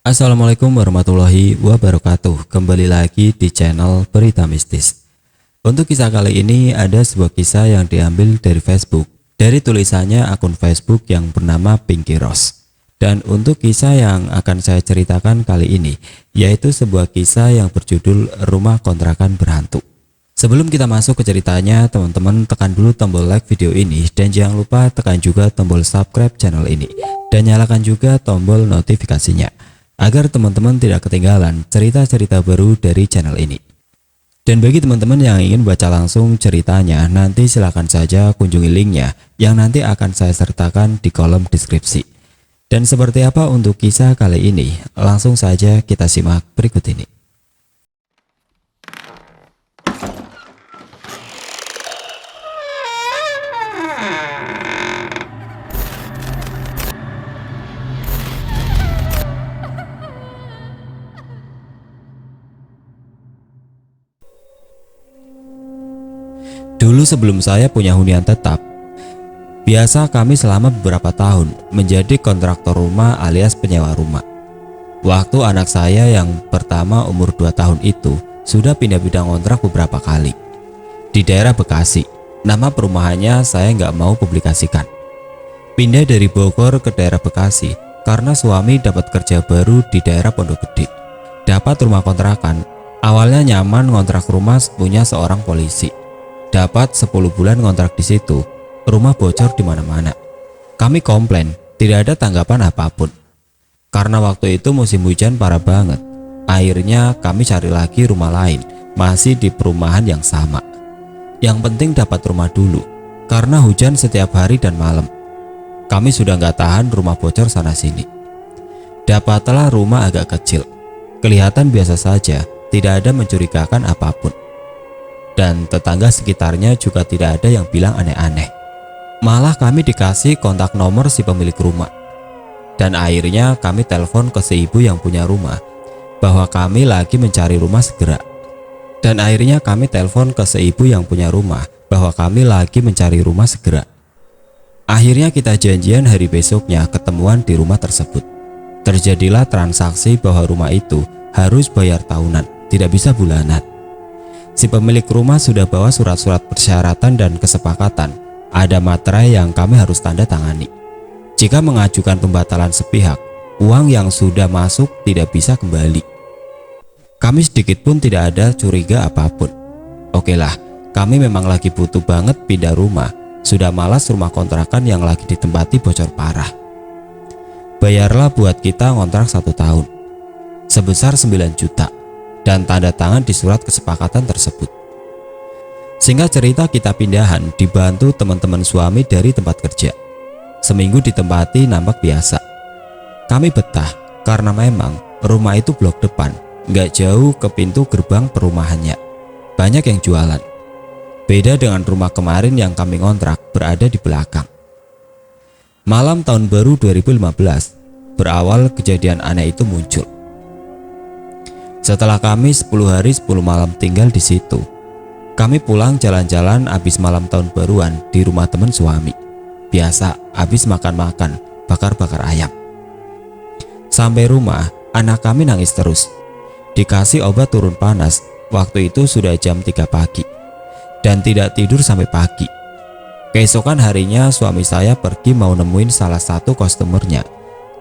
Assalamualaikum warahmatullahi wabarakatuh. Kembali lagi di channel Berita Mistis. Untuk kisah kali ini ada sebuah kisah yang diambil dari Facebook, dari tulisannya akun Facebook yang bernama Pinky Rose. Dan untuk kisah yang akan saya ceritakan kali ini, yaitu sebuah kisah yang berjudul Rumah Kontrakan Berhantu. Sebelum kita masuk ke ceritanya, teman-teman tekan dulu tombol like video ini dan jangan lupa tekan juga tombol subscribe channel ini dan nyalakan juga tombol notifikasinya agar teman-teman tidak ketinggalan cerita-cerita baru dari channel ini. Dan bagi teman-teman yang ingin baca langsung ceritanya, nanti silahkan saja kunjungi linknya yang nanti akan saya sertakan di kolom deskripsi. Dan seperti apa untuk kisah kali ini? Langsung saja kita simak berikut ini. Dulu sebelum saya punya hunian tetap, biasa kami selama beberapa tahun menjadi kontraktor rumah alias penyewa rumah. Waktu anak saya yang pertama umur 2 tahun itu sudah pindah-pindah kontrak beberapa kali. Di daerah Bekasi, nama perumahannya saya nggak mau publikasikan. Pindah dari Bogor ke daerah Bekasi karena suami dapat kerja baru di daerah Pondok Gede. Dapat rumah kontrakan, awalnya nyaman ngontrak rumah punya seorang polisi. Dapat 10 bulan ngontrak di situ, rumah bocor di mana-mana. Kami komplain, tidak ada tanggapan apapun. Karena waktu itu musim hujan parah banget. Akhirnya kami cari lagi rumah lain, masih di perumahan yang sama. Yang penting dapat rumah dulu, karena hujan setiap hari dan malam. Kami sudah nggak tahan rumah bocor sana sini. Dapatlah rumah agak kecil, kelihatan biasa saja, tidak ada mencurigakan apapun. Dan tetangga sekitarnya juga tidak ada yang bilang aneh-aneh. Malah kami dikasih kontak nomor si pemilik rumah. Dan akhirnya kami telepon ke si ibu yang punya rumah bahwa kami lagi mencari rumah segera. Dan akhirnya kami telepon ke si ibu yang punya rumah bahwa kami lagi mencari rumah segera. Akhirnya kita janjian hari besoknya ketemuan di rumah tersebut. Terjadilah transaksi bahwa rumah itu harus bayar tahunan, tidak bisa bulanan. Si pemilik rumah sudah bawa surat-surat persyaratan dan kesepakatan. Ada materai yang kami harus tanda tangani. Jika mengajukan pembatalan sepihak, uang yang sudah masuk tidak bisa kembali. Kami sedikit pun tidak ada curiga apapun. Oke lah, kami memang lagi butuh banget pindah rumah. Sudah malas rumah kontrakan yang lagi ditempati bocor parah. Bayarlah buat kita ngontrak 1 tahun sebesar 9 juta. Dan tanda tangan di surat kesepakatan tersebut. Singkat cerita, kita pindahan dibantu teman-teman suami dari tempat kerja. Seminggu ditempati nampak biasa. Kami betah karena memang rumah itu blok depan, nggak jauh ke pintu gerbang perumahannya. Banyak yang jualan. Beda dengan rumah kemarin yang kami ngontrak berada di belakang. Malam tahun baru 2015, berawal kejadian aneh itu muncul. Setelah kami 10 hari 10 malam tinggal di situ, kami pulang jalan-jalan habis malam tahun baruan di rumah teman suami. Biasa, habis makan-makan, bakar-bakar ayam. Sampai rumah, anak kami nangis terus. Dikasih obat turun panas, waktu itu sudah jam 3 pagi. Dan tidak tidur sampai pagi. Keesokan harinya suami saya pergi mau nemuin salah satu customernya.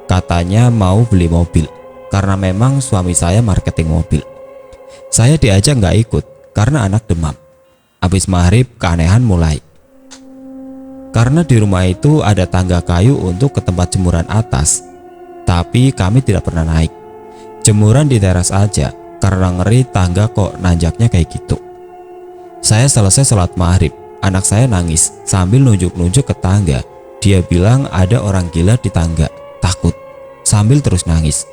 Katanya mau beli mobil. Karena memang suami saya marketing mobil. Saya diajak nggak ikut karena anak demam. Habis maghrib keanehan mulai. Karena di rumah itu ada tangga kayu untuk ke tempat jemuran atas. Tapi kami tidak pernah naik. Jemuran di teras aja karena ngeri tangga kok nanjaknya kayak gitu. Saya selesai sholat maghrib. Anak saya nangis sambil nunjuk-nunjuk ke tangga. Dia bilang ada orang gila di tangga. Takut. Sambil terus nangis.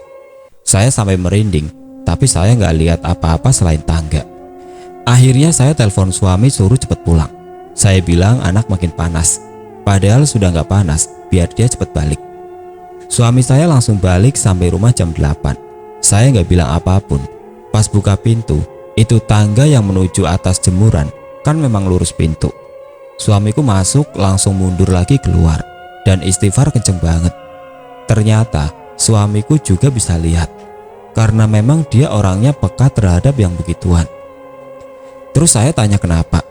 Saya sampai merinding, tapi saya nggak lihat apa-apa selain tangga. Akhirnya saya telepon suami suruh cepat pulang. Saya bilang anak makin panas, padahal sudah nggak panas, biar dia cepat balik. Suami saya langsung balik sampai rumah jam 8. Saya nggak bilang apapun. Pas buka pintu, itu tangga yang menuju atas jemuran, kan memang lurus pintu. Suamiku masuk langsung mundur lagi keluar, dan istighfar kenceng banget. Ternyata suamiku juga bisa lihat karena memang dia orangnya peka terhadap yang begituan. Terus saya tanya kenapa.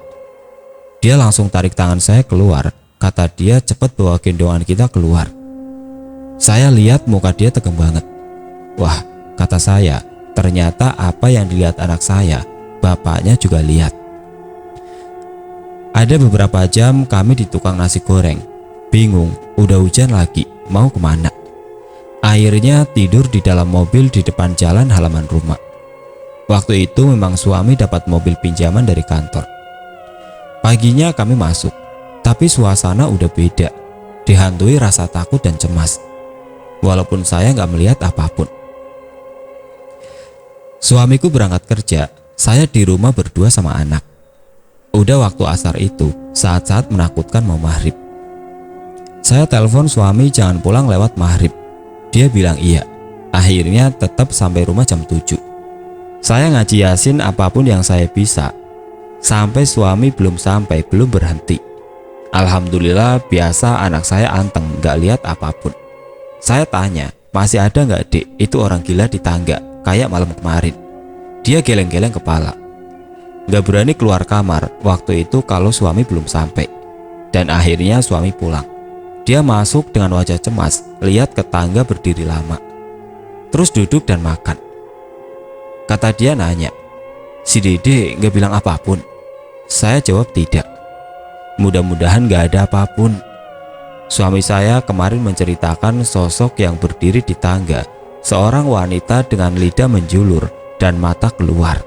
Dia langsung tarik tangan saya keluar. Kata dia cepat bawa gendongan kita keluar. Saya lihat muka dia tegang banget. Wah, kata saya, ternyata apa yang dilihat anak saya, bapaknya juga lihat. Ada beberapa jam kami di tukang nasi goreng. Bingung, udah hujan lagi, mau kemana? Akhirnya tidur di dalam mobil di depan jalan halaman rumah. Waktu itu memang suami dapat mobil pinjaman dari kantor. Paginya kami masuk, tapi suasana udah beda, dihantui rasa takut dan cemas. Walaupun saya nggak melihat apapun. Suamiku berangkat kerja, saya di rumah berdua sama anak. Udah waktu asar itu, saat-saat menakutkan mau maghrib. Saya telepon suami jangan pulang lewat maghrib. Dia bilang iya. Akhirnya tetap sampai rumah jam 7. Saya ngaji Yasin apapun yang saya bisa. Sampai suami belum sampai, belum berhenti. Alhamdulillah biasa anak saya anteng, gak lihat apapun. Saya tanya, masih ada gak dek? Itu orang gila di tangga, kayak malam kemarin. Dia geleng-geleng kepala. Gak berani keluar kamar waktu itu kalau suami belum sampai. Dan akhirnya suami pulang. Dia masuk dengan wajah cemas, lihat ke tangga berdiri lama. Terus duduk dan makan. Kata dia nanya, si Dede gak bilang apapun? Saya jawab tidak. Mudah-mudahan gak ada apapun. Suami saya kemarin menceritakan sosok yang berdiri di tangga, seorang wanita dengan lidah menjulur dan mata keluar.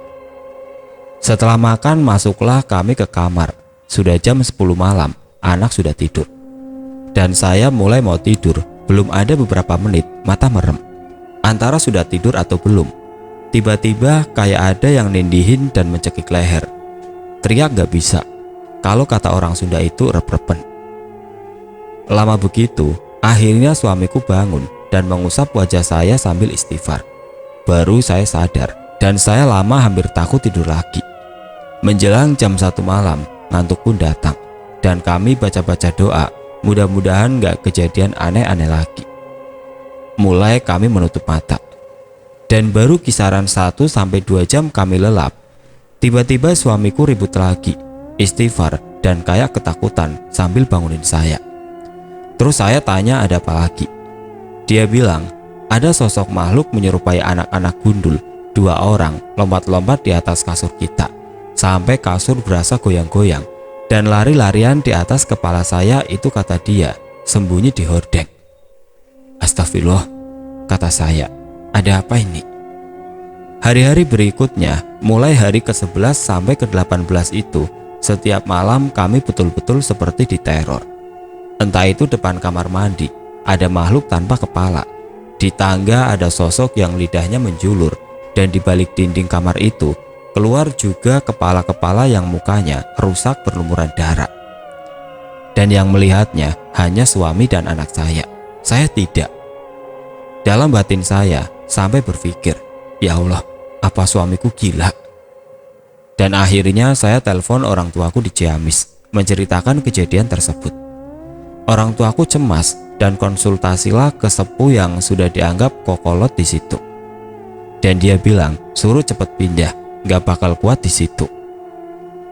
Setelah makan masuklah kami ke kamar. Sudah jam 10 malam, anak sudah tidur. Dan saya mulai mau tidur, belum ada beberapa menit, mata merem. Antara sudah tidur atau belum. Tiba-tiba kayak ada yang nindihin dan mencekik leher. Teriak gak bisa. Kalau kata orang Sunda itu rep-repen. Lama begitu, akhirnya suamiku bangun dan mengusap wajah saya sambil istighfar. Baru saya sadar dan saya lama hampir takut tidur lagi. Menjelang jam 1 malam, ngantuk pun datang. Dan kami baca-baca doa. Mudah-mudahan gak kejadian aneh-aneh lagi. Mulai kami menutup mata. Dan baru kisaran 1-2 jam kami lelap. Tiba-tiba suamiku ribut lagi, istighfar dan kayak ketakutan sambil bangunin saya. Terus saya tanya ada apa lagi. Dia bilang ada sosok makhluk menyerupai anak-anak gundul, 2 orang lompat-lompat di atas kasur kita. Sampai kasur berasa goyang-goyang. Dan lari-larian di atas kepala saya itu kata dia, sembunyi di hordeng. Astagfirullah, kata saya, ada apa ini? Hari-hari berikutnya, mulai hari ke-11 sampai ke-18 itu, setiap malam kami betul-betul seperti diteror. Entah itu depan kamar mandi, ada makhluk tanpa kepala. Di tangga ada sosok yang lidahnya menjulur, dan di balik dinding kamar itu, keluar juga kepala-kepala yang mukanya rusak berlumuran darah. Dan yang melihatnya hanya suami dan anak saya. Saya tidak. Dalam batin saya sampai berpikir, ya Allah, apa suamiku gila? Dan akhirnya saya telepon orang tuaku di Ciamis, menceritakan kejadian tersebut. Orang tuaku cemas dan konsultasilah ke sepuh yang sudah dianggap kokolot di situ. Dan dia bilang, suruh cepat pindah. Gak bakal kuat di situ.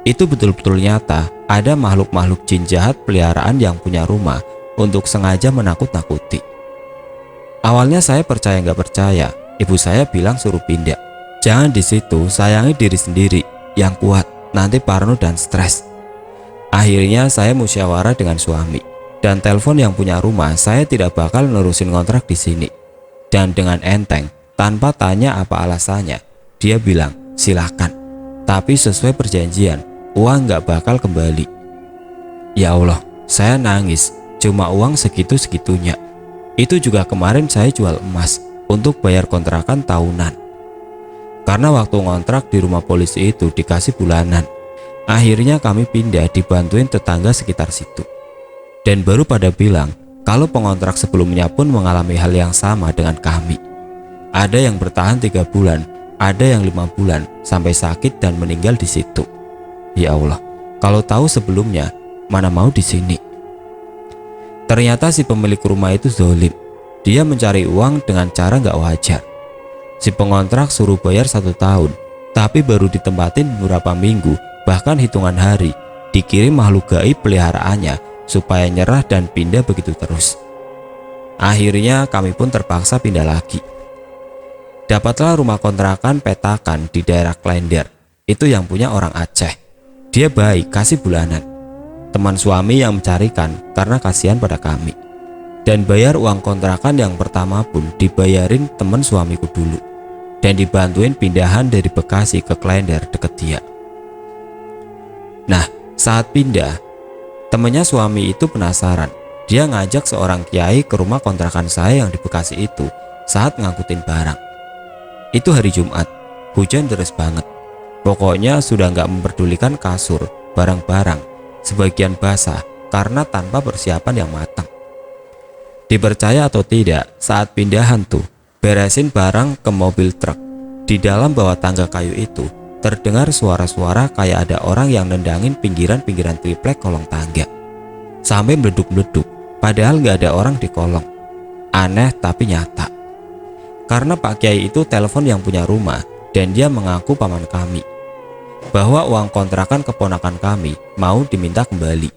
Itu betul-betul nyata. Ada makhluk-makhluk jin jahat peliharaan yang punya rumah untuk sengaja menakut-nakuti. Awalnya saya percaya gak percaya. Ibu saya bilang suruh pindah. Jangan di situ, sayangi diri sendiri yang kuat, nanti parno dan stres. Akhirnya saya musyawarah dengan suami dan telepon yang punya rumah. Saya tidak bakal nerusin kontrak di sini. Dan dengan enteng, tanpa tanya apa alasannya, dia bilang, silahkan, tapi sesuai perjanjian, uang gak bakal kembali. Ya Allah, saya nangis, cuma uang segitu-segitunya. Itu juga kemarin saya jual emas untuk bayar kontrakan tahunan. Karena waktu ngontrak di rumah polisi itu dikasih bulanan. Akhirnya kami pindah dibantuin tetangga sekitar situ. Dan baru pada bilang kalau pengontrak sebelumnya pun mengalami hal yang sama dengan kami. Ada yang bertahan 3 bulan, ada yang 5 bulan sampai sakit dan meninggal di situ. Ya Allah, kalau tahu sebelumnya, mana mau di sini. Ternyata si pemilik rumah itu zolim. Dia mencari uang dengan cara gak wajar. Si pengontrak suruh bayar 1 tahun, tapi baru ditempatin beberapa minggu, bahkan hitungan hari, dikirim makhluk gaib peliharaannya supaya nyerah dan pindah begitu terus. Akhirnya kami pun terpaksa pindah lagi. Dapatlah rumah kontrakan petakan di daerah Klender. Itu yang punya orang Aceh. Dia baik, kasih bulanan. Teman suami yang mencarikan karena kasihan pada kami. Dan bayar uang kontrakan yang pertama pun dibayarin teman suamiku dulu. Dan dibantuin pindahan dari Bekasi ke Klender deket dia. Nah, saat pindah, temennya suami itu penasaran. Dia ngajak seorang kiai ke rumah kontrakan saya yang di Bekasi itu saat ngangkutin barang. Itu hari Jumat, hujan deras banget. Pokoknya sudah nggak memperdulikan kasur, barang-barang, sebagian basah karena tanpa persiapan yang matang. Dipercaya atau tidak, saat pindahan tuh, beresin barang ke mobil truk. Di dalam bawah tangga kayu itu, terdengar suara-suara kayak ada orang yang nendangin pinggiran-pinggiran triplek kolong tangga. Sampai meleduk-meleduk, padahal nggak ada orang di kolong. Aneh tapi nyata. Karena Pak Kiai itu telepon yang punya rumah dan dia mengaku paman kami, bahwa uang kontrakan keponakan kami mau diminta kembali.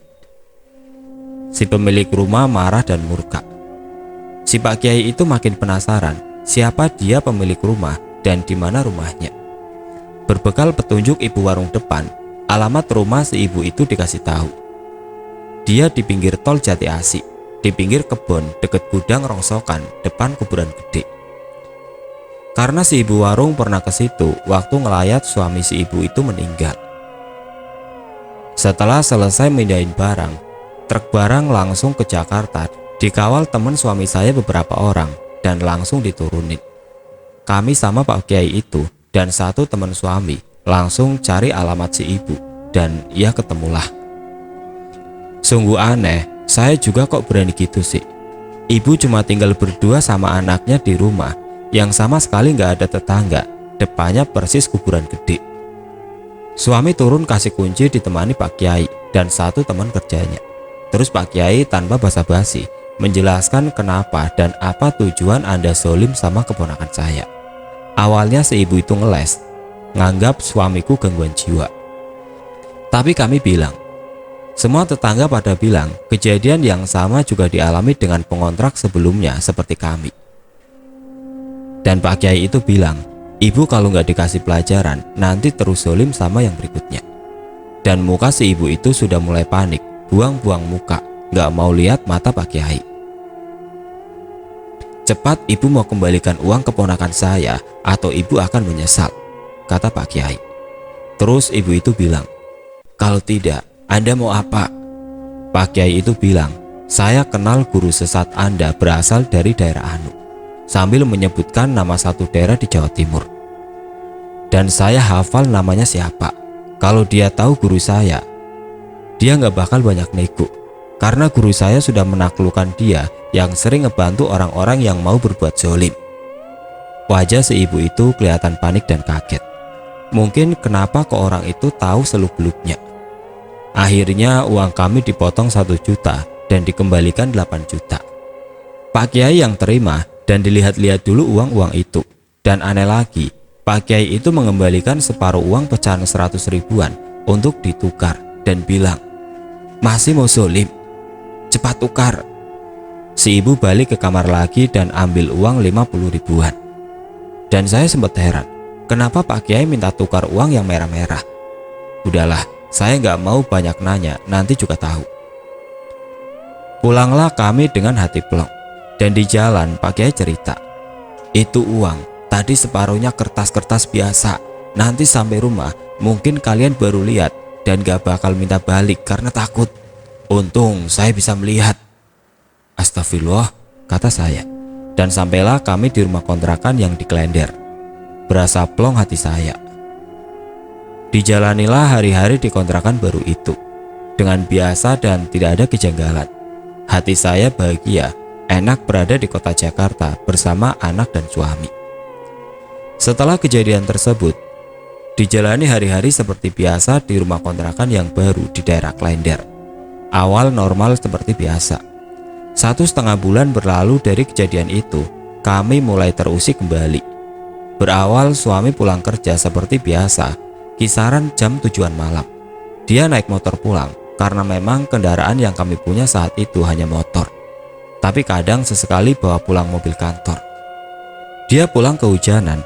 Si pemilik rumah marah dan murka. Si Pak Kiai itu makin penasaran siapa dia pemilik rumah dan di mana rumahnya. Berbekal petunjuk ibu warung depan, alamat rumah si ibu itu dikasih tahu. Dia di pinggir tol Jati Asih, di pinggir kebun deket gudang rongsokan depan kuburan gede. Karena si ibu warung pernah ke situ waktu ngelayat suami si ibu itu meninggal. Setelah selesai mindahin barang, truk barang langsung ke Jakarta, dikawal teman suami saya beberapa orang dan langsung diturunin. Kami sama Pak Kiai itu dan satu teman suami langsung cari alamat si ibu dan ia ketemulah. Sungguh aneh, saya juga kok berani gitu sih. Ibu cuma tinggal berdua sama anaknya di rumah yang sama sekali nggak ada tetangga, depannya persis kuburan gede. Suami turun kasih kunci ditemani Pak Kiai dan satu teman kerjanya. Terus Pak Kiai tanpa basa-basi menjelaskan kenapa dan apa tujuan Anda zolim sama keponakan saya. Awalnya si ibu itu ngeles, nganggap suamiku gangguan jiwa. Tapi kami bilang, semua tetangga pada bilang kejadian yang sama juga dialami dengan pengontrak sebelumnya seperti kami. Dan Pak Kiai itu bilang, ibu kalau nggak dikasih pelajaran nanti terus zolim sama yang berikutnya. Dan muka si ibu itu sudah mulai panik, buang-buang muka, nggak mau lihat mata Pak Kiai. Cepat ibu mau kembalikan uang keponakan saya atau ibu akan menyesal, kata Pak Kiai. Terus ibu itu bilang, kalau tidak, Anda mau apa? Pak Kiai itu bilang, saya kenal guru sesat Anda berasal dari daerah Anu, sambil menyebutkan nama satu daerah di Jawa Timur. Dan saya hafal namanya siapa. Kalau dia tahu guru saya, dia nggak bakal banyak nego. Karena guru saya sudah menaklukkan dia yang sering ngebantu orang-orang yang mau berbuat zolim. Wajah si ibu itu kelihatan panik dan kaget. Mungkin kenapa kok orang itu tahu seluk-beluknya. Akhirnya uang kami dipotong 1 juta dan dikembalikan 8 juta. Pak Kiai yang terima dan dilihat-lihat dulu uang-uang itu. Dan aneh lagi, Pak Kiai itu mengembalikan separuh uang pecahan 100 ribuan untuk ditukar dan bilang, masih mau zolim? Cepat tukar. Si ibu balik ke kamar lagi dan ambil uang 50 ribuan. Dan saya sempat heran, kenapa Pak Kiai minta tukar uang yang merah-merah? Udahlah, saya nggak mau banyak nanya, nanti juga tahu. Pulanglah kami dengan hati plong. Dan di jalan Pak Kiai cerita, itu uang, tadi separuhnya kertas-kertas biasa. Nanti sampai rumah, mungkin kalian baru lihat dan gak bakal minta balik karena takut. Untung saya bisa melihat. Astagfirullah, kata saya. Dan sampailah kami di rumah kontrakan yang di Klender. Berasa plong hati saya. Dijalanilah hari-hari di kontrakan baru itu dengan biasa dan tidak ada kejanggalan. Hati saya bahagia, enak berada di kota Jakarta bersama anak dan suami. Setelah kejadian tersebut, dijalani hari-hari seperti biasa di rumah kontrakan yang baru di daerah Klender. Awal normal seperti biasa. 1,5 bulan berlalu dari kejadian itu, kami mulai terusik kembali. Berawal suami pulang kerja seperti biasa, kisaran jam 7-an malam. Dia naik motor pulang karena memang kendaraan yang kami punya saat itu hanya motor. Tapi kadang sesekali bawa pulang mobil kantor. Dia pulang kehujanan,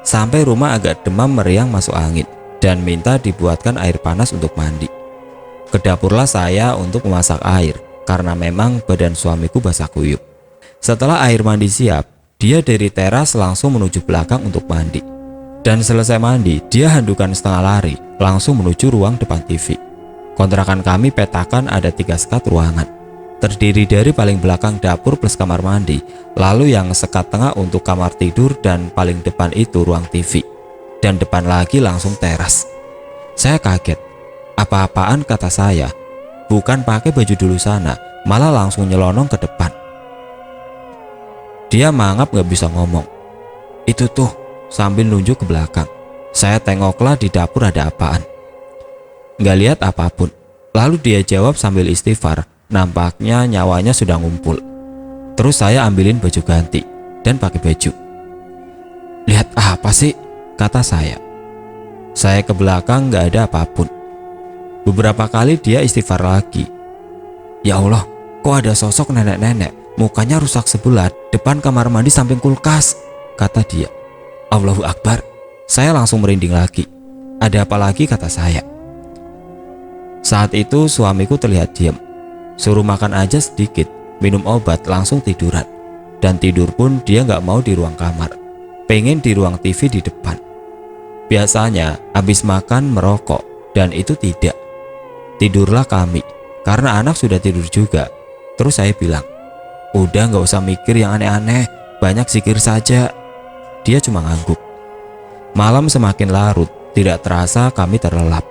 sampai rumah agak demam meriang masuk angin dan minta dibuatkan air panas untuk mandi. Ke dapurlah saya untuk memasak air karena memang badan suamiku basah kuyup. Setelah air mandi siap, dia dari teras langsung menuju belakang untuk mandi. Dan selesai mandi, dia handukan setengah lari langsung menuju ruang depan TV. Kontrakan kami petakan ada 3 sekat ruangan, terdiri dari paling belakang dapur plus kamar mandi, lalu yang sekat tengah untuk kamar tidur, dan paling depan itu ruang TV, dan depan lagi langsung teras. Saya kaget. Apa-apaan, kata saya. Bukan pakai baju dulu sana, malah langsung nyelonong ke depan. Dia mangap gak bisa ngomong. Itu tuh, sambil nunjuk ke belakang. Saya tengoklah di dapur ada apaan. Gak lihat apapun. Lalu dia jawab sambil istighfar, nampaknya nyawanya sudah ngumpul. Terus saya ambilin baju ganti dan pakai baju. Lihat apa sih? Kata saya. Saya ke belakang gak ada apapun. Beberapa kali dia istighfar lagi. Ya Allah, kok ada sosok nenek-nenek, mukanya rusak sebelah, depan kamar mandi samping kulkas, kata dia. Allahu Akbar. Saya langsung merinding lagi. Ada apa lagi, kata saya. Saat itu suamiku terlihat diam. Suruh makan aja sedikit, minum obat, langsung tiduran. Dan tidur pun dia gak mau di ruang kamar, pengen di ruang TV di depan. Biasanya habis makan merokok, dan itu tidak. Tidurlah kami, karena anak sudah tidur juga. Terus saya bilang, udah gak usah mikir yang aneh-aneh, banyak zikir saja. Dia cuma ngangguk. Malam semakin larut, tidak terasa kami terlelap.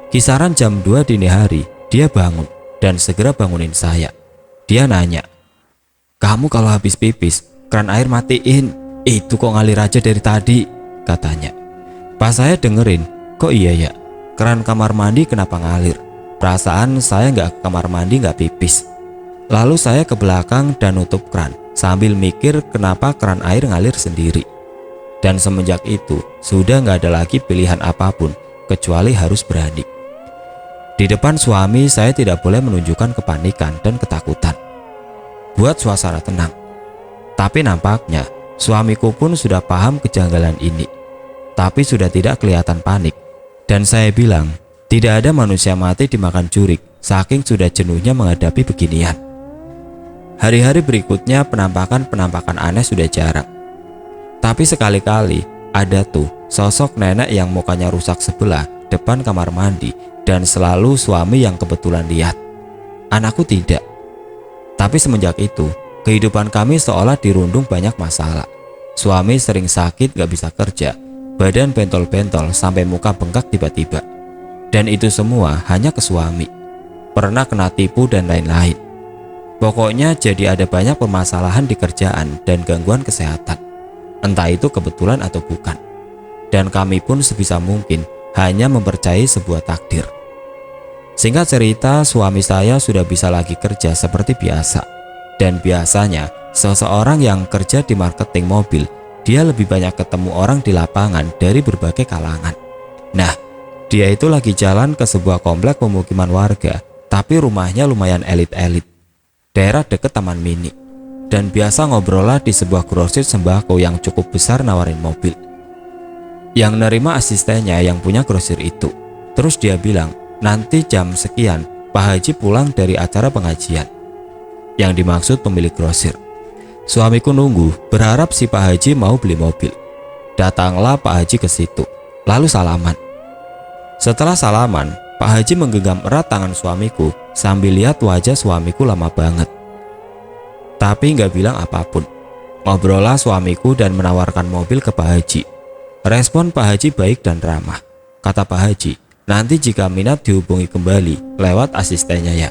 Kisaran jam 2 dini hari, dia bangun dan segera bangunin saya. Dia nanya, kamu kalau habis pipis, keran air matiin. Itu kok ngalir aja dari tadi, katanya. Pas saya dengerin, kok iya ya, keran kamar mandi kenapa ngalir? Perasaan saya nggak ke kamar mandi nggak pipis. Lalu saya ke belakang dan nutup keran sambil mikir kenapa keran air ngalir sendiri. Dan semenjak itu sudah nggak ada lagi pilihan apapun kecuali harus berani. Di depan suami saya tidak boleh menunjukkan kepanikan dan ketakutan. Buat suasana tenang. Tapi nampaknya suamiku pun sudah paham kejanggalan ini. Tapi sudah tidak kelihatan panik. Dan saya bilang, tidak ada manusia mati dimakan jurik, saking sudah jenuhnya menghadapi beginian. Hari-hari berikutnya penampakan-penampakan aneh sudah jarang. Tapi sekali-kali ada tuh sosok nenek yang mukanya rusak sebelah depan kamar mandi, dan selalu suami yang kebetulan lihat. Anakku tidak. Tapi semenjak itu, kehidupan kami seolah dirundung banyak masalah. Suami sering sakit gak bisa kerja, badan bentol-bentol sampai muka bengkak tiba-tiba. Dan itu semua hanya ke suami. Pernah kena tipu dan lain-lain. Pokoknya jadi ada banyak permasalahan di kerjaan dan gangguan kesehatan. Entah itu kebetulan atau bukan. Dan kami pun sebisa mungkin hanya mempercayai sebuah takdir. Singkat cerita, suami saya sudah bisa lagi kerja seperti biasa. Dan biasanya, seseorang yang kerja di marketing mobil, dia lebih banyak ketemu orang di lapangan dari berbagai kalangan. Nah, dia itu lagi jalan ke sebuah komplek pemukiman warga, tapi rumahnya lumayan elit-elit. Daerah deket taman mini. Dan biasa ngobrol lah di sebuah grosir sembako yang cukup besar nawarin mobil. Yang nerima asistennya yang punya grosir itu. Terus dia bilang, nanti jam sekian Pak Haji pulang dari acara pengajian. Yang dimaksud pemilik grosir. Suamiku nunggu, berharap si Pak Haji mau beli mobil. Datanglah Pak Haji ke situ, lalu salaman. Setelah salaman, Pak Haji menggenggam erat tangan suamiku sambil lihat wajah suamiku lama banget. Tapi nggak bilang apapun. Ngobrollah suamiku dan menawarkan mobil ke Pak Haji. Respon Pak Haji baik dan ramah. Kata Pak Haji, nanti jika minat dihubungi kembali lewat asistennya ya.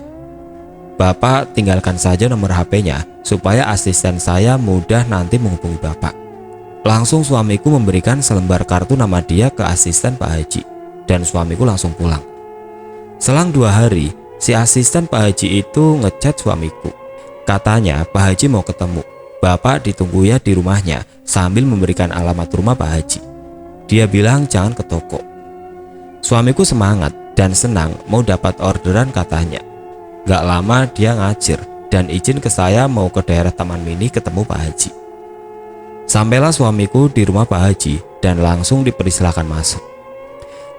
Bapak tinggalkan saja nomor HP-nya supaya asisten saya mudah nanti menghubungi Bapak. Langsung suamiku memberikan selembar kartu nama dia ke asisten Pak Haji. Dan suamiku langsung pulang. Selang 2 hari, si asisten Pak Haji itu ngechat suamiku. Katanya Pak Haji mau ketemu. Bapak ditunggu ya di rumahnya, sambil memberikan alamat rumah Pak Haji. Dia bilang jangan ke toko. Suamiku semangat dan senang mau dapat orderan katanya. Gak lama dia ngajir dan izin ke saya mau ke daerah Taman Mini ketemu Pak Haji. Sampailah suamiku di rumah Pak Haji dan langsung dipersilakan masuk.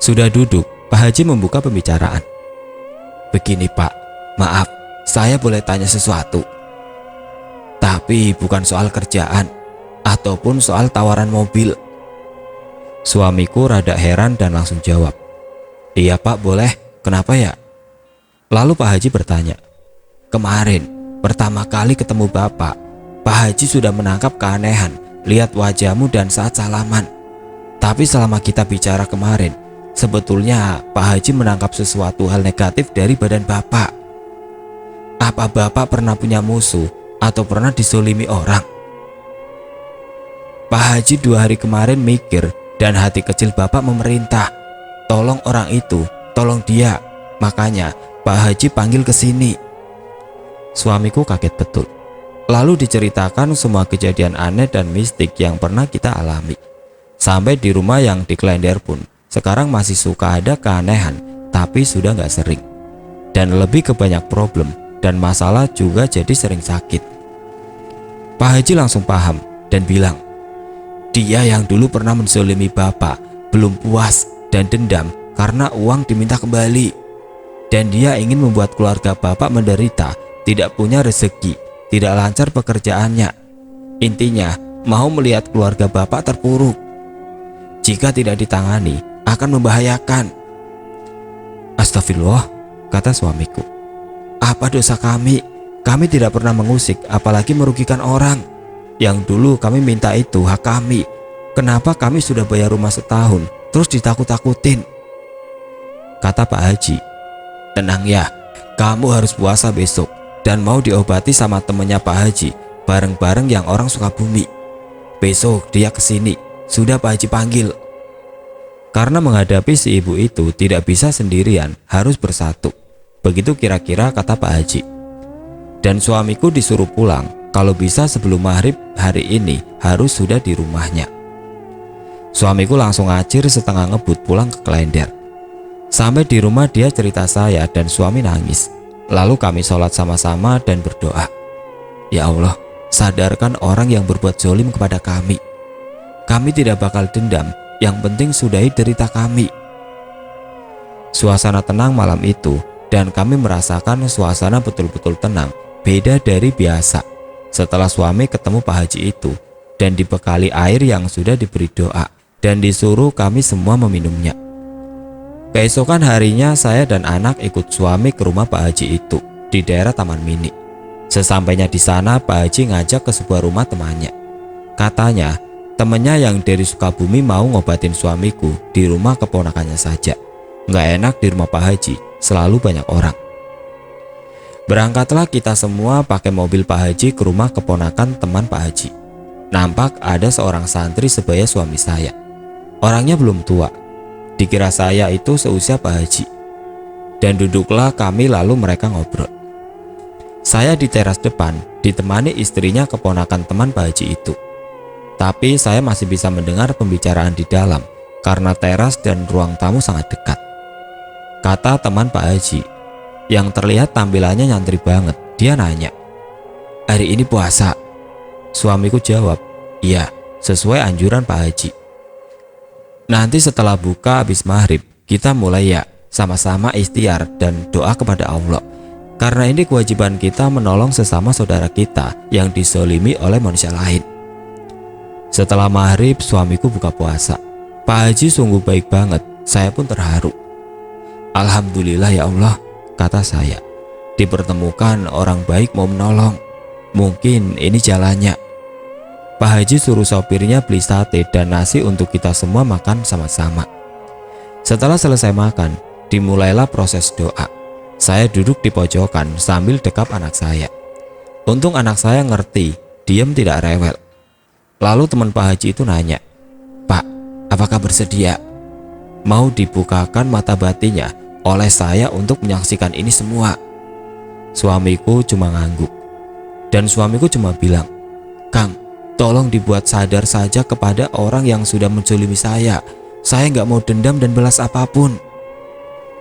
Sudah duduk, Pak Haji membuka pembicaraan. Begini Pak, maaf, saya boleh tanya sesuatu? Tapi bukan soal kerjaan ataupun soal tawaran mobil. Suamiku rada heran dan langsung jawab. Iya Pak, boleh. Kenapa ya? Lalu Pak Haji bertanya. Kemarin pertama kali ketemu Bapak, Pak Haji sudah menangkap keanehan lihat wajahmu dan saat salaman. Tapi selama kita bicara kemarin, sebetulnya Pak Haji menangkap sesuatu hal negatif dari badan Bapak. Apa Bapak pernah punya musuh atau pernah disolimi orang? Pak Haji 2 hari kemarin mikir dan hati kecil Bapak memerintah, tolong orang itu, tolong dia. Makanya Pak Haji panggil ke sini. Suamiku kaget betul. Lalu diceritakan semua kejadian aneh dan mistik yang pernah kita alami. Sampai di rumah yang di Klender pun sekarang masih suka ada keanehan, tapi sudah gak sering. Dan lebih ke banyak problem dan masalah juga jadi sering sakit. Pak Haji langsung paham dan bilang, dia yang dulu pernah menzolimi Bapak belum puas dan dendam karena uang diminta kembali. Dan dia ingin membuat keluarga Bapak menderita, tidak punya rezeki, tidak lancar pekerjaannya. Intinya mau melihat keluarga Bapak terpuruk. Jika tidak ditangani akan membahayakan. Astagfirullah, kata suamiku. Apa dosa kami? Kami tidak pernah mengusik apalagi merugikan orang. Yang dulu kami minta itu hak kami. Kenapa kami sudah bayar rumah setahun terus ditakut-takutin? Kata Pak Haji. Tenang ya, kamu harus puasa besok dan mau diobati sama temennya Pak Haji bareng-bareng yang orang Sukabumi. Besok dia kesini, sudah Pak Haji panggil. Karena menghadapi si ibu itu tidak bisa sendirian, harus bersatu. Begitu kira-kira kata Pak Haji. Dan suamiku disuruh pulang, kalau bisa sebelum maghrib hari ini harus sudah di rumahnya. Suamiku langsung ngacir setengah ngebut pulang ke Klender. Sampai di rumah dia cerita saya dan suami nangis. Lalu kami sholat sama-sama dan berdoa. Ya Allah, sadarkan orang yang berbuat zolim kepada kami. Kami tidak bakal dendam, yang penting sudahi derita kami. Suasana tenang malam itu dan kami merasakan suasana betul-betul tenang, beda dari biasa. Setelah suami ketemu Pak Haji itu dan dibekali air yang sudah diberi doa dan disuruh kami semua meminumnya. Keesokan harinya saya dan anak ikut suami ke rumah Pak Haji itu di daerah Taman Mini. Sesampainya di sana Pak Haji ngajak ke sebuah rumah temannya. Katanya temannya yang dari Sukabumi mau ngobatin suamiku di rumah keponakannya saja. Nggak enak di rumah Pak Haji, selalu banyak orang. Berangkatlah kita semua pakai mobil Pak Haji ke rumah keponakan teman Pak Haji. Nampak ada seorang santri sebaya suami saya. Orangnya belum tua. Dikira saya itu seusia Pak Haji. Dan duduklah kami lalu mereka ngobrol. Saya di teras depan ditemani istrinya keponakan teman Pak Haji itu. Tapi saya masih bisa mendengar pembicaraan di dalam karena teras dan ruang tamu sangat dekat. Kata teman Pak Haji yang terlihat tampilannya nyantri banget. Dia nanya, hari ini puasa? Suamiku jawab, iya, sesuai anjuran Pak Haji. Nanti setelah buka habis maghrib kita mulai ya, sama-sama ikhtiar dan doa kepada Allah. Karena ini kewajiban kita menolong sesama saudara kita yang disolimi oleh manusia lain. Setelah maghrib suamiku buka puasa. Pak Haji sungguh baik banget, saya pun terharu. Alhamdulillah ya Allah, kata saya. Dipertemukan orang baik mau menolong. Mungkin ini jalannya. Pak Haji suruh sopirnya beli sate dan nasi untuk kita semua makan sama-sama. Setelah selesai makan, dimulailah proses doa. Saya duduk di pojokan sambil dekap anak saya. Untung anak saya ngerti, diam tidak rewel. Lalu teman Pak Haji itu nanya, Pak, apakah bersedia? Mau dibukakan mata batinnya oleh saya untuk menyaksikan ini semua. Suamiku cuma ngangguk. Dan suamiku cuma bilang, Kang, tolong dibuat sadar saja kepada orang yang sudah menzolimi saya. Saya nggak mau dendam dan balas apapun.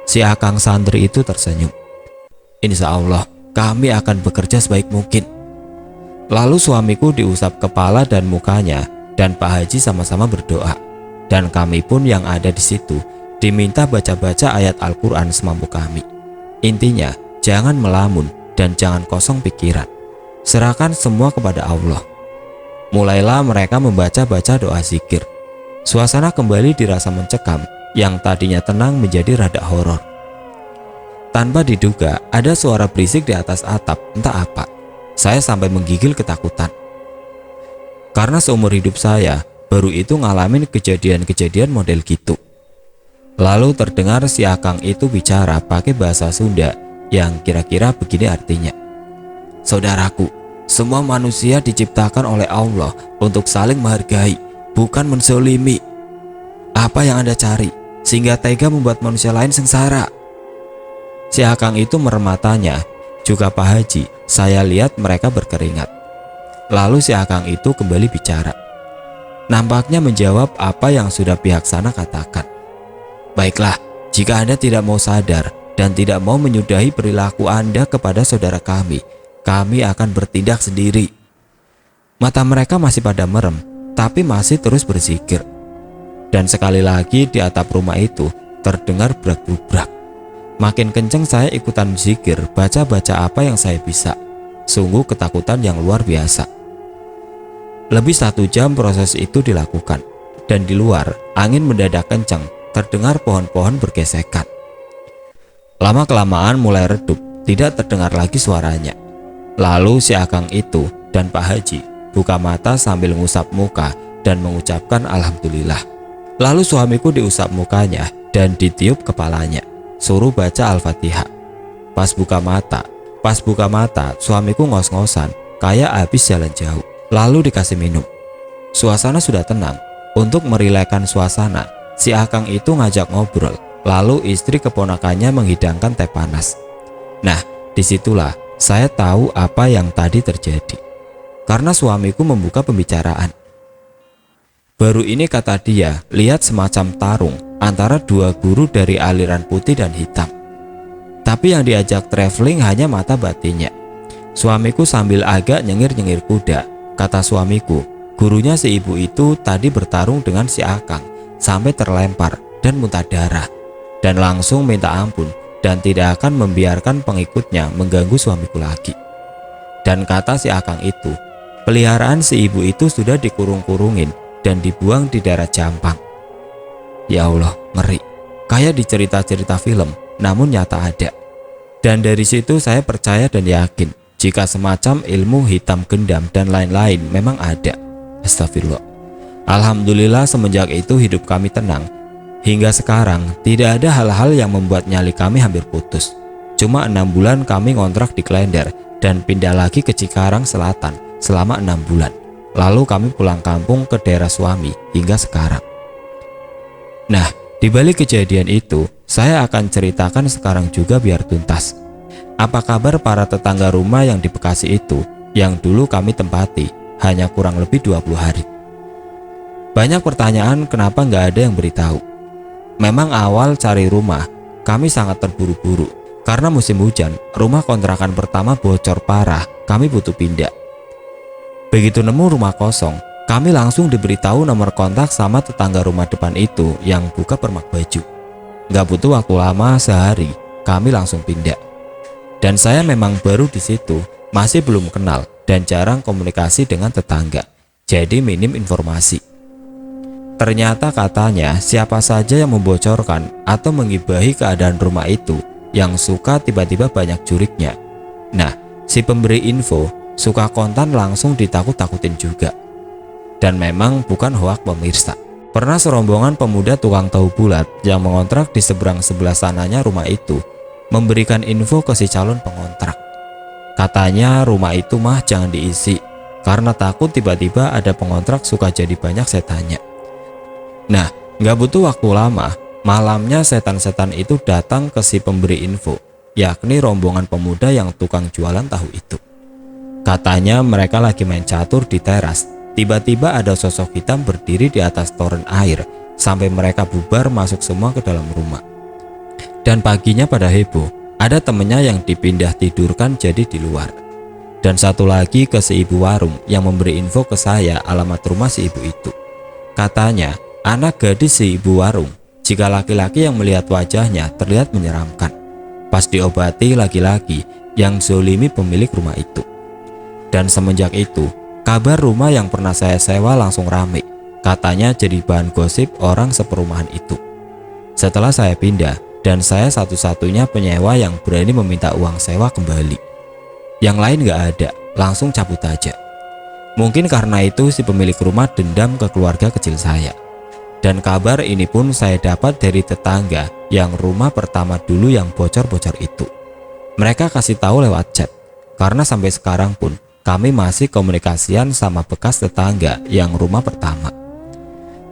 Si akang santri itu tersenyum. Insya Allah, kami akan bekerja sebaik mungkin. Lalu suamiku diusap kepala dan mukanya, dan Pak Haji sama-sama berdoa. Dan kami pun yang ada di situ diminta baca-baca ayat Al-Quran semampu kami. Intinya, jangan melamun dan jangan kosong pikiran. Serahkan semua kepada Allah. Mulailah mereka membaca-baca doa zikir. Suasana kembali dirasa mencekam, yang tadinya tenang menjadi rada horor. Tanpa diduga, ada suara berisik di atas atap, entah apa. Saya sampai menggigil ketakutan. Karena seumur hidup saya, baru itu ngalamin kejadian-kejadian model gitu. Lalu terdengar si akang itu bicara pakai bahasa Sunda yang kira-kira begini artinya. Saudaraku, semua manusia diciptakan oleh Allah untuk saling menghargai, bukan menzolimi. Apa yang Anda cari sehingga tega membuat manusia lain sengsara? Si akang itu merem matanya, juga Pak Haji. Saya lihat mereka berkeringat. Lalu si akang itu kembali bicara. Nampaknya menjawab apa yang sudah pihak sana katakan. Baiklah, jika Anda tidak mau sadar dan tidak mau menyudahi perilaku Anda kepada saudara kami akan bertindak sendiri. Mata mereka masih pada merem, tapi masih terus berzikir. Dan sekali lagi di atap rumah itu terdengar brak-brak. Makin kenceng saya ikutan zikir, baca-baca apa yang saya bisa. Sungguh ketakutan yang luar biasa. Lebih 1 jam proses itu dilakukan. Dan di luar, angin mendadak kencang, terdengar pohon-pohon bergesekan. Lama-kelamaan mulai redup, tidak terdengar lagi suaranya. Lalu si akang itu dan Pak Haji buka mata sambil ngusap muka dan mengucapkan Alhamdulillah. Lalu suamiku diusap mukanya dan ditiup kepalanya, suruh baca Al-Fatihah. Pas buka mata, suamiku ngos-ngosan kayak habis jalan jauh. Lalu dikasih minum. Suasana sudah tenang. Untuk merilekkan suasana, si akang itu ngajak ngobrol. Lalu istri keponakannya menghidangkan teh panas. Nah, disitulah saya tahu apa yang tadi terjadi. Karena suamiku membuka pembicaraan. Baru ini kata dia, lihat semacam tarung antara 2 guru dari aliran putih dan hitam. Tapi yang diajak traveling hanya mata batinnya. Suamiku sambil agak nyengir-nyengir kuda. Kata suamiku, gurunya si ibu itu tadi bertarung dengan si akang sampai terlempar dan muntah darah. Dan langsung minta ampun dan tidak akan membiarkan pengikutnya mengganggu suamiku lagi. Dan kata si akang itu, peliharaan si ibu itu sudah dikurung-kurungin dan dibuang di daerah Jampang. Ya Allah, ngeri. Kayak di cerita-cerita film, namun nyata ada. Dan dari situ saya percaya dan yakin jika semacam ilmu hitam gendam dan lain-lain memang ada. Astagfirullah. Alhamdulillah semenjak itu hidup kami tenang. Hingga sekarang tidak ada hal-hal yang membuat nyali kami hampir putus. Cuma 6 bulan kami ngontrak di Klender dan pindah lagi ke Cikarang Selatan selama 6 bulan. Lalu kami pulang kampung ke daerah suami hingga sekarang. Nah, di balik kejadian itu, saya akan ceritakan sekarang juga biar tuntas. Apa kabar para tetangga rumah yang di Bekasi itu, yang dulu kami tempati, hanya kurang lebih 20 hari. Banyak pertanyaan kenapa nggak ada yang beritahu. Memang awal cari rumah, kami sangat terburu-buru. Karena musim hujan, rumah kontrakan pertama bocor parah, kami butuh pindah. Begitu nemu rumah kosong, kami langsung diberitahu nomor kontak sama tetangga rumah depan itu yang buka permak baju. Nggak butuh waktu lama, sehari, kami langsung pindah. Dan saya memang baru di situ, masih belum kenal dan jarang komunikasi dengan tetangga, jadi minim informasi. Ternyata katanya siapa saja yang membocorkan atau mengibahi keadaan rumah itu yang suka tiba-tiba banyak juriknya. Nah, si pemberi info suka kontan langsung ditakut-takutin juga. Dan memang bukan hoak pemirsa. Pernah serombongan pemuda tukang tahu bulat yang mengontrak di seberang-sebelah sananya rumah itu memberikan info ke si calon pengontrak. Katanya rumah itu mah jangan diisi karena takut tiba-tiba ada pengontrak suka jadi banyak setannya. Nah, nggak butuh waktu lama, malamnya setan-setan itu datang ke si pemberi info, yakni rombongan pemuda yang tukang jualan tahu itu. Katanya mereka lagi main catur di teras. Tiba-tiba ada sosok hitam berdiri di atas toren air sampai mereka bubar masuk semua ke dalam rumah. Dan paginya pada heboh, ada temennya yang dipindah tidurkan jadi di luar. Dan satu lagi ke si ibu warung yang memberi info ke saya alamat rumah si ibu itu. Katanya anak gadis si ibu warung, jika laki-laki yang melihat wajahnya terlihat menyeramkan. Pas diobati laki-laki yang zolimi pemilik rumah itu. Dan semenjak itu, kabar rumah yang pernah saya sewa langsung rame. Katanya jadi bahan gosip orang seperumahan itu. Setelah saya pindah, dan saya satu-satunya penyewa yang berani meminta uang sewa kembali. Yang lain gak ada, langsung cabut aja. Mungkin karena itu si pemilik rumah dendam ke keluarga kecil saya. Dan kabar ini pun saya dapat dari tetangga yang rumah pertama dulu yang bocor-bocor itu. Mereka kasih tahu lewat chat, karena sampai sekarang pun kami masih komunikasian sama bekas tetangga yang rumah pertama.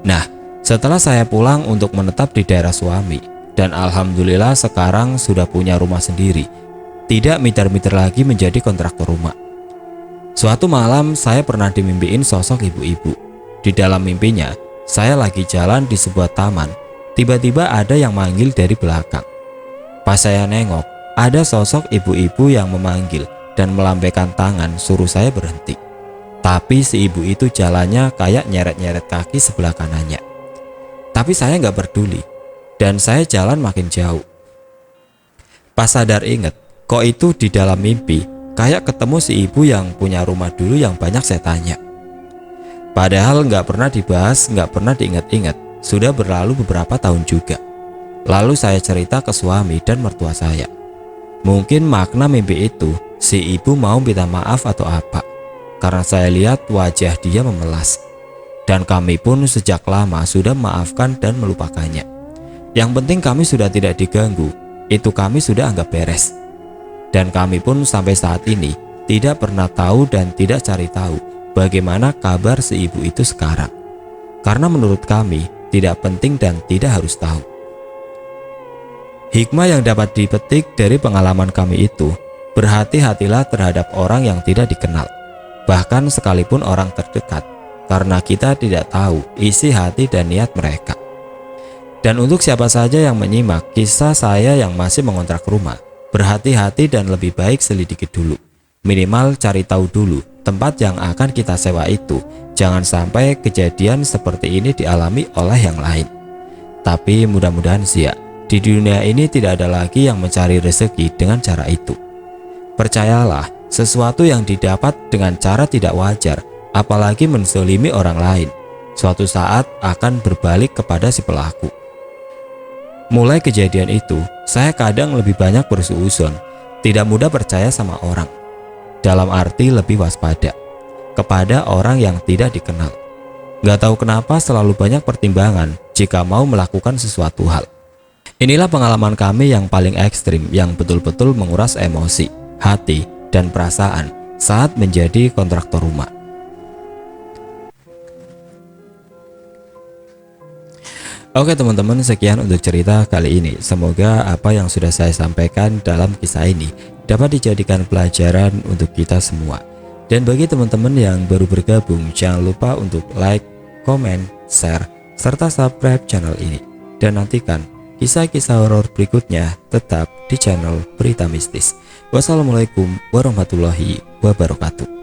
Nah, setelah saya pulang untuk menetap di daerah suami, dan alhamdulillah sekarang sudah punya rumah sendiri, tidak mitir-mitir lagi menjadi kontraktor rumah. Suatu malam saya pernah dimimpiin sosok ibu-ibu. Di dalam mimpinya, saya lagi jalan di sebuah taman, tiba-tiba ada yang manggil dari belakang. Pas saya nengok, ada sosok ibu-ibu yang memanggil dan melambaikan tangan suruh saya berhenti. Tapi si ibu itu jalannya kayak nyeret-nyeret kaki sebelah kanannya. Tapi saya nggak peduli, dan saya jalan makin jauh. Pas sadar inget, kok itu di dalam mimpi kayak ketemu si ibu yang punya rumah dulu yang banyak saya tanya. Padahal nggak pernah dibahas, nggak pernah diingat-ingat. Sudah berlalu beberapa tahun juga. Lalu saya cerita ke suami dan mertua saya. Mungkin makna mimpi itu, si ibu mau minta maaf atau apa, karena saya lihat wajah dia memelas. Dan kami pun sejak lama sudah memaafkan dan melupakannya. Yang penting kami sudah tidak diganggu, itu kami sudah anggap beres. Dan kami pun sampai saat ini tidak pernah tahu dan tidak cari tahu bagaimana kabar si ibu itu sekarang. Karena menurut kami tidak penting dan tidak harus tahu. Hikmah yang dapat dipetik dari pengalaman kami itu, berhati-hatilah terhadap orang yang tidak dikenal, bahkan sekalipun orang terdekat, karena kita tidak tahu isi hati dan niat mereka. Dan untuk siapa saja yang menyimak kisah saya yang masih mengontrak rumah, berhati-hati dan lebih baik selidiki dulu. Minimal cari tahu dulu tempat yang akan kita sewa itu, jangan sampai kejadian seperti ini dialami oleh yang lain. Tapi mudah-mudahan sih ya, di dunia ini tidak ada lagi yang mencari rezeki dengan cara itu. Percayalah, sesuatu yang didapat dengan cara tidak wajar, apalagi menzolimi orang lain, suatu saat akan berbalik kepada si pelaku. Mulai kejadian itu, saya kadang lebih banyak bersuuzon, tidak mudah percaya sama orang. Dalam arti lebih waspada kepada orang yang tidak dikenal. Gak tahu kenapa selalu banyak pertimbangan jika mau melakukan sesuatu hal. Inilah pengalaman kami yang paling ekstrim yang betul-betul menguras emosi, hati, dan perasaan saat menjadi kontraktor rumah. Oke teman-teman, sekian untuk cerita kali ini. Semoga apa yang sudah saya sampaikan dalam kisah ini dapat dijadikan pelajaran untuk kita semua. Dan bagi teman-teman yang baru bergabung, jangan lupa untuk like, komen, share, serta subscribe channel ini. Dan nantikan kisah-kisah horor berikutnya tetap di channel Berita Mistis. Wassalamualaikum warahmatullahi wabarakatuh.